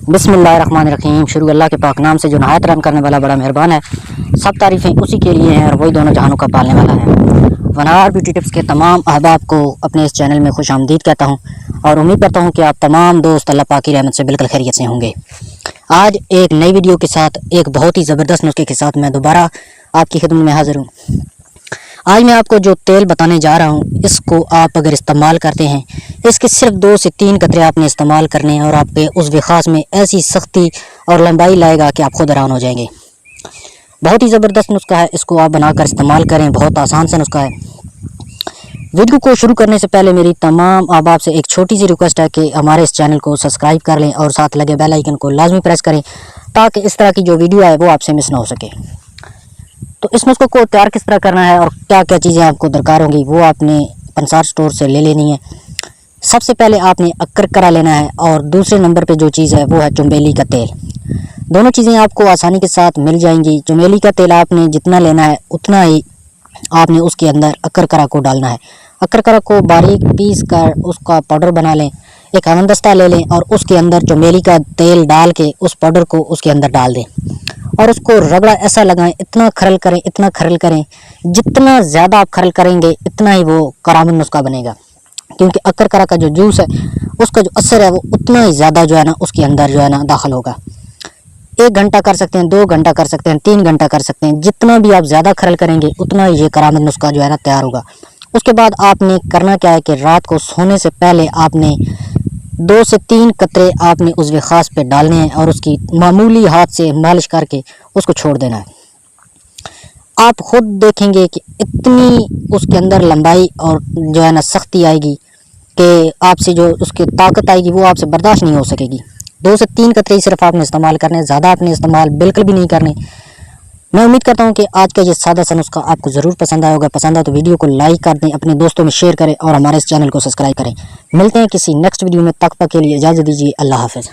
बिस्मिल्लाहिर्रहमानिर्रहीम। शुरू अल्लाह के पाक नाम से जो नहायत रहम करने वाला बड़ा मेहरबान है। सब तारीफ़ें उसी के लिए हैं और वही दोनों जहानों का पालने वाला है। वनहार ब्यूटी टिप्स के तमाम अहबाब को अपने इस चैनल में खुश आमदीद कहता हूँ और उम्मीद करता हूँ कि आप तमाम दोस्त अल्लाह पाक की रहमत से बिल्कुल खैरियत से होंगे। आज एक नई वीडियो के साथ एक बहुत ही ज़बरदस्त नुस्खे के साथ मैं दोबारा आपकी खिदमत में हाज़िर हूँ। आज मैं आपको जो तेल बताने जा रहा हूँ, इसको आप अगर इस्तेमाल करते हैं, इसके सिर्फ 2 से 3 कतरे आपने इस्तेमाल करने हैं और आपके उस विखास में ऐसी सख्ती और लंबाई लाएगा कि आप खुद हैरान हो जाएंगे। बहुत ही ज़बरदस्त नुस्खा है, इसको आप बनाकर इस्तेमाल करें। बहुत आसान सा नुस्खा है। वीडियो को शुरू करने से पहले मेरी तमाम अहबाब से एक छोटी सी रिक्वेस्ट है कि हमारे इस चैनल को सब्सक्राइब कर लें और साथ लगे बेल आइकन को लाजमी प्रेस करें ताकि इस तरह की जो वीडियो है वो आपसे मिस ना हो सके। तो इस नुस्खे को तैयार किस तरह करना है और क्या क्या चीज़ें आपको दरकार होंगी वो आपने पंसार स्टोर से ले लेनी है। सबसे पहले आपने अक्कर लेना है और दूसरे नंबर पे जो चीज़ है वो है चमेली का तेल। दोनों चीज़ें आपको आसानी के साथ मिल जाएंगी। चमेली का तेल आपने जितना लेना है उतना ही आपने उसके अंदर अक्कर को डालना है। अक्कर को बारीक पीस कर उसका पाउडर बना लें। एक हमदस्ता ले लें और उसके अंदर चमेली का तेल डाल के उस पाउडर को उसके अंदर डाल दें और उसको रगड़ा ऐसा लगाएं, इतना खरल करें, जितना ज़्यादा आप खरल करेंगे इतना ही वो करामत नुस्खा बनेगा। क्योंकि अक्कर का जो जूस है उसका जो असर है वो उतना ही ज़्यादा जो है ना उसके अंदर जो है ना दाखिल होगा। 1 घंटा कर सकते हैं, 2 घंटा कर सकते हैं, 3 घंटा कर सकते हैं। जितना भी आप ज़्यादा खरल करेंगे उतना ही ये करामत नुस्खा जो है ना तैयार होगा। उसके बाद आपने करना क्या है कि रात को सोने से पहले आपने 2 से 3 कतरे आपने उस विखास पे डालने हैं और उसकी मामूली हाथ से मालिश करके उसको छोड़ देना है। आप खुद देखेंगे कि इतनी उसके अंदर लंबाई और जो है ना सख्ती आएगी कि आपसे जो उसकी ताकत आएगी वो आपसे बर्दाश्त नहीं हो सकेगी। 2 से 3 कतरे सिर्फ आपने इस्तेमाल करने, ज़्यादा आपने इस्तेमाल बिल्कुल भी नहीं करने। मैं उम्मीद करता हूं कि आज का ये सादा सा नुस्खा आपको ज़रूर पसंद आया होगा। पसंद आए तो वीडियो को लाइक कर दें, अपने दोस्तों में शेयर करें और हमारे इस चैनल को सब्सक्राइब करें। मिलते हैं किसी नेक्स्ट वीडियो में, तब तक के लिए इजाज़त दीजिए। अल्लाह हाफ़िज़।